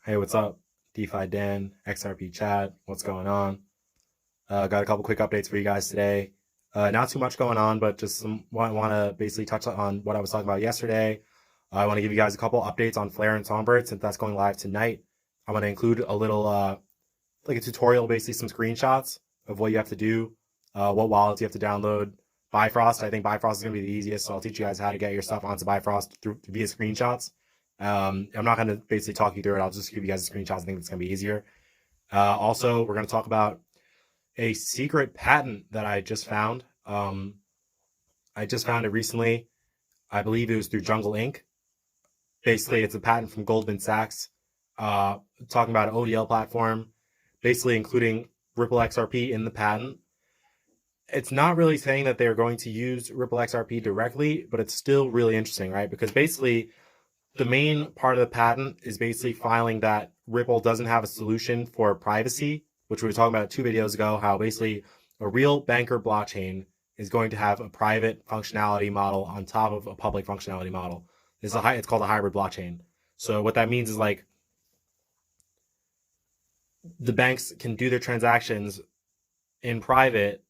Hey, what's up? DeFi Dan, XRP Chad, what's going on? Got a couple quick updates for you guys today. Not too much going on, but just want to basically touch on what I was talking about yesterday. I want to give you guys a couple updates on Flare and Songbird since that's going live tonight. I want to include a little, like a tutorial, basically some screenshots of what you have to do, what wallets you have to download. Bifrost, I think Bifrost is going to be the easiest, so I'll teach you guys how to get your stuff onto Bifrost via screenshots. I'm not going to basically talk you through it. I'll just give you guys the screenshots. I think it's going to be easier. Also, we're going to talk about a secret patent that I just found. I just found it recently. I believe it was through Jungle Inc. Basically, it's a patent from Goldman Sachs talking about an ODL platform, basically including Ripple XRP in the patent. It's not really saying that they're going to use Ripple XRP directly, but it's still really interesting, right? Because basically, the main part of the patent is basically filing that Ripple doesn't have a solution for privacy, which we were talking about 2 videos ago, how basically a real banker blockchain is going to have a private functionality model on top of a public functionality model. It's called a hybrid blockchain. So what that means is like the banks can do their transactions in private,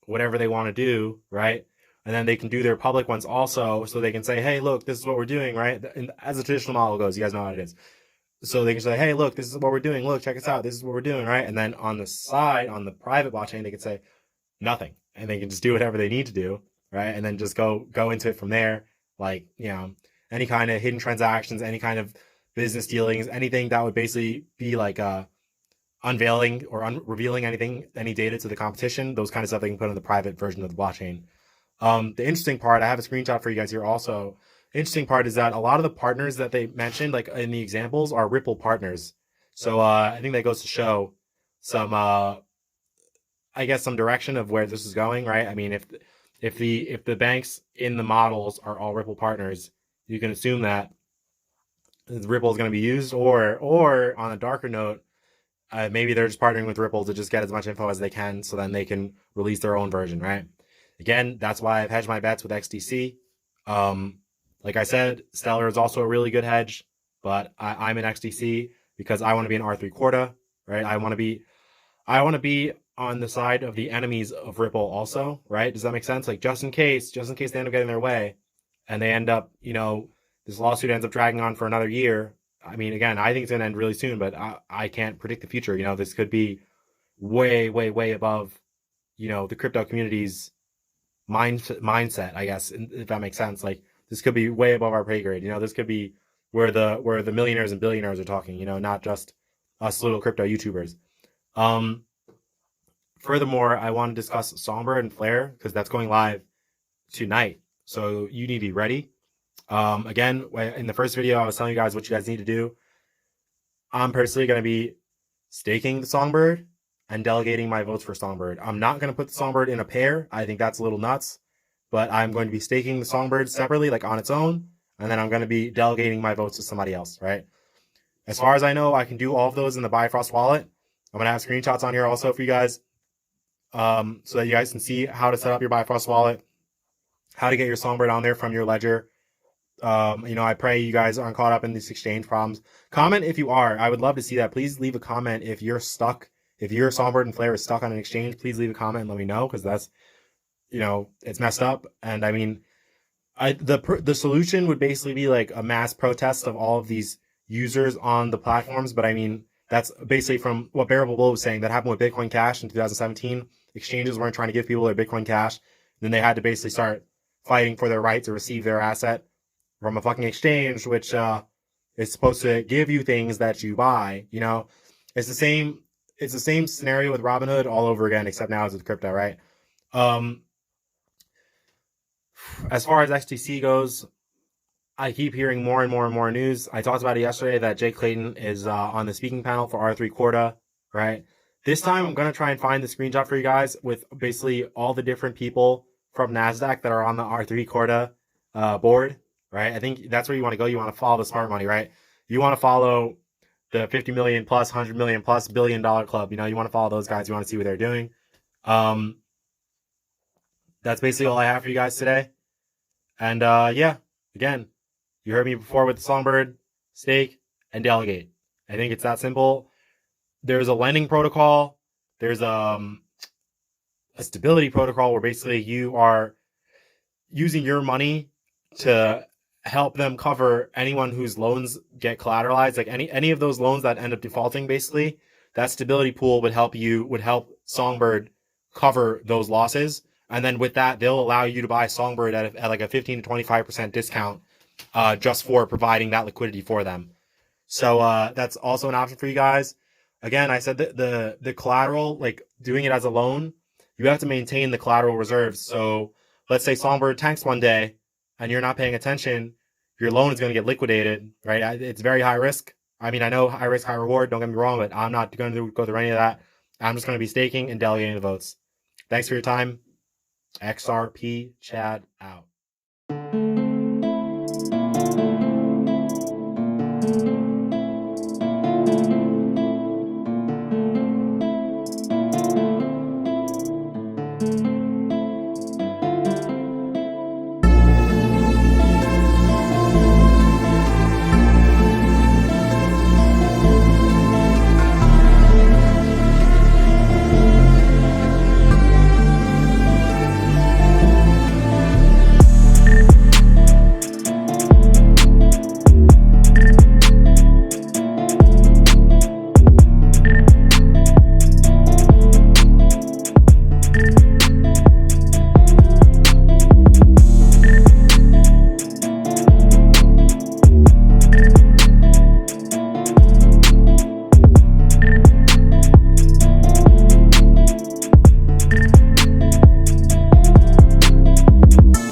whatever they want to do, right? And then they can do their public ones also, so they can say, hey, look, this is what we're doing, right? And as the traditional model goes, you guys know how it is. So they can say, hey, look, this is what we're doing. Look, check us out. This is what we're doing, right? And then on the side, on the private blockchain, they can say nothing. And they can just do whatever they need to do, right? And then just go into it from there. Like, any kind of hidden transactions, any kind of business dealings, anything that would basically be like unveiling or revealing any data to the competition, those kind of stuff they can put in the private version of the blockchain. The interesting part, I have a screenshot for you guys here also. The interesting part is that a lot of the partners that they mentioned, like in the examples, are Ripple partners. So I think that goes to show some, I guess, some direction of where this is going, right? I mean, if the banks in the models are all Ripple partners, you can assume that Ripple is going to be used, or on a darker note, maybe they're just partnering with Ripple to just get as much info as they can, so then they can release their own version, right? Again, that's why I've hedged my bets with XDC. Like I said, Stellar is also a really good hedge, but I'm in XDC because I want to be an R3 Corda, right? I want to be on the side of the enemies of Ripple also, right? Does that make sense? Like just in case they end up getting their way and they end up, this lawsuit ends up dragging on for another year. I mean, again, I think it's going to end really soon, but I can't predict the future. This could be way, way, way above, the crypto community's mindset, I guess, if that makes sense. Like this could be way above our pay grade. This could be where the millionaires and billionaires are talking. Not just us little crypto YouTubers. Furthermore, I want to discuss Songbird and Flare because that's going live tonight. So you need to be ready. Again, in the first video, I was telling you guys what you guys need to do. I'm personally going to be staking the Songbird and delegating my votes for Songbird. I'm not going to put the Songbird in a pair. I think that's a little nuts. But I'm going to be staking the Songbird separately, like on its own. And then I'm going to be delegating my votes to somebody else, right? As far as I know, I can do all of those in the Bifrost wallet. I'm going to have screenshots on here also for you guys. So that you guys can see how to set up your Bifrost wallet, how to get your Songbird on there from your ledger. I pray you guys aren't caught up in these exchange problems. Comment if you are. I would love to see that. Please leave a comment if you're stuck. If your Songbird and Flare is stuck on an exchange, please leave a comment and let me know, because that's, it's messed up. And I mean, the solution would basically be like a mass protest of all of these users on the platforms. But I mean, that's basically from what Bearable Bull was saying that happened with Bitcoin Cash in 2017. Exchanges weren't trying to give people their Bitcoin Cash. Then they had to basically start fighting for their right to receive their asset from a fucking exchange, which is supposed to give you things that you buy. It's the same scenario with Robinhood all over again, except now it's with crypto, right? As far as XDC goes, I keep hearing more and more and more news. I talked about it yesterday that Jake Clayton is on the speaking panel for R3 Corda, right? This time I'm going to try and find the screenshot for you guys with basically all the different people from NASDAQ that are on the R3 Corda board, right? I think that's where you want to go. You want to follow the smart money, right? You want to follow the 50 million plus, 100 million plus, $1 billion club. You want to follow those guys. You want to see what they're doing. That's basically all I have for you guys today. And again, you heard me before with the Songbird, stake, and delegate. I think it's that simple. There's a lending protocol. There's a stability protocol where basically you are using your money to help them cover anyone whose loans get collateralized, like any of those loans that end up defaulting. Basically, that stability pool would help Songbird cover those losses, and then with that, they'll allow you to buy Songbird at like a 15 to 25% discount, just for providing that liquidity for them. So that's also an option for you guys. Again, I said that the collateral, like doing it as a loan, you have to maintain the collateral reserves. So let's say Songbird tanks one day and you're not paying attention, your loan is going to get liquidated, right? It's very high risk. I mean, I know high risk, high reward. Don't get me wrong, but I'm not going to go through any of that. I'm just going to be staking and delegating the votes. Thanks for your time. XRP Chad out.